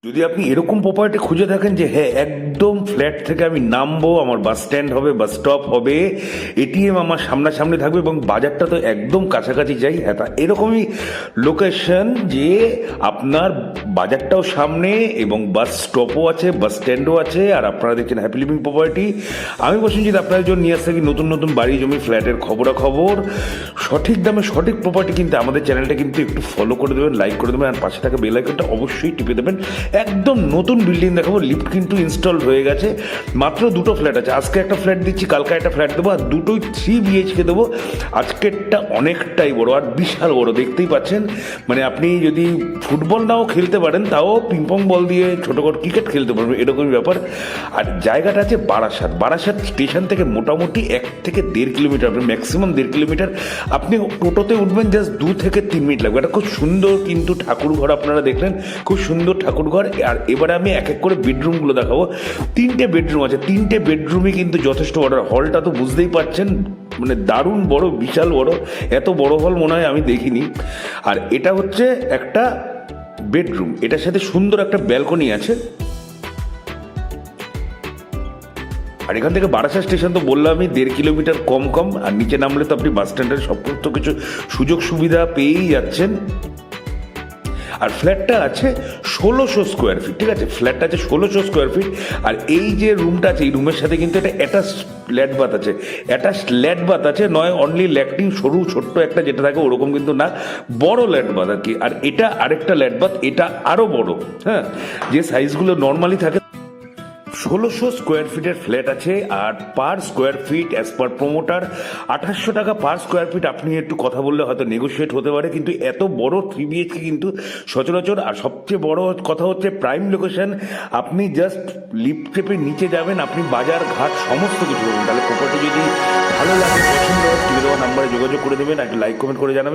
যদি আপনি এরকম প্রপার্টি খুঁজে থাকেন যে হ্যাঁ একদম ফ্ল্যাট থেকে আমি নামবো, আমার বাস স্ট্যান্ড হবে, বাস স্টপ হবে, এটিএম আমার সামনাসামনি থাকবে এবং বাজারটা তো একদম কাছাকাছি যাই, হ্যাঁ তা এরকমই লোকেশন যে আপনার বাজারটাও সামনে এবং বাস স্টপও আছে, বাস স্ট্যান্ডও আছে। আর আপনারা দেখছেন হ্যাপি লিভিং প্রপার্টি। আমি প্রসেনজিৎ আপনাদের জন্য নিয়ে আসতে থাকি নতুন নতুন বাড়ি, জমি, ফ্ল্যাটের খবরাখবর। সঠিক দামে সঠিক প্রপার্টি কিনতে আমাদের চ্যানেলটা কিন্তু একটু ফলো করে দেবেন, লাইক করে দেবেন, আর পাশে থাকা বেল আইকনটা অবশ্যই টিপে দেবেন। একদম নতুন বিল্ডিং দেখাবো, লিফট কিন্তু ইনস্টল হয়ে গেছে, মাত্র দুটো ফ্ল্যাট আছে। আজকে একটা ফ্ল্যাট দিচ্ছি, কালকে একটা ফ্ল্যাট দেবো, আর দুটোই 3 BHK দেবো। আজকেরটা অনেকটাই বড় আর বিশাল বড়, দেখতেই পাচ্ছেন। মানে আপনি যদি ফুটবল নাও খেলতে পারেন তাও পিংপং বল দিয়ে ছোটোখাটো ক্রিকেট খেলতে পারবেন, এরকমই ব্যাপার। আর জায়গাটা আছে বারাসাত স্টেশন থেকে মোটামুটি 1 থেকে 1.5 কিলোমিটার, ম্যাক্সিমাম 1.5 কিলোমিটার। আপনি টোটোতে উঠবেন জাস্ট 2 থেকে 3 মিনিট লাগবে। এটা খুব সুন্দর কিন্তু ঠাকুর ঘর, আপনারা দেখলেন খুব সুন্দর ঠাকুর ঘর। আর এবারে আমি এক এক করে বেডরুমগুলো দেখাবো। 3টে বেডরুম আছে, 3টে বেডরুমই কিন্তু যথেষ্ট বড়। হলটা তো বুঝতেই পারছেন, মানে দারুণ বড়, বিশাল বড়। এত বড় হল মনে হয় আমি দেখিনি। আর এটা হচ্ছে একটা বেডরুম, এটার সাথে সুন্দর একটা ব্যালকনি আছে। আর এখান থেকে বারাসাত স্টেশন তো বললামই 1.5 কিলোমিটার কম। আর নিচে নামলে তো আপনি বাস স্ট্যান্ডের সমস্ত কিছু সুযোগ সুবিধা পেয়েই যাচ্ছেন। আর ফ্ল্যাটটা আছে 1600 স্কোয়ার ফিট, ঠিক আছে? ফ্ল্যাটটা আছে 1600 স্কোয়ার ফিট। আর এই যে রুমটা আছে, এই রুমের সাথে কিন্তু একটা অ্যাটাচ ল্যাট বাথ আছে। অ্যাটাচ ল্যাট বাথ আছে, নয় অনলি ল্যাট্রিন, সরু ছোট্ট একটা যেটা থাকে ওরকম কিন্তু না, বড় ল্যাট বাথ আর কি। আর এটা আরেকটা ল্যাট বাথ, এটা আরও বড়। হ্যাঁ, যে সাইজগুলো নর্মালি থাকে। 1600 স্কোয়ার ফিটের ফ্ল্যাট আছে। আর per square feet as per promoter 2800 টাকা পার স্কোয়ার ফিট। আপনি একটু কথা বললে হয়তো নেগোশিয়েট হতে পারে, কিন্তু এত বড় 3 BHK কিন্তু সচরাচর। আর সবচেয়ে বড় কথা হচ্ছে প্রাইম লোকেশন। আপনি জাস্ট লিফট চেপে নিচে যাবেন, আপনি বাজার ঘাট সমস্ত কিছু পাবেন। তাহলে প্রপার্টি যদি ভালো লাগে, পছন্দ হয়, তুলে দেওয়া নাম্বারে যোগাযোগ করে দেবেন, একটা লাইক কমেন্ট করে জানাবেন।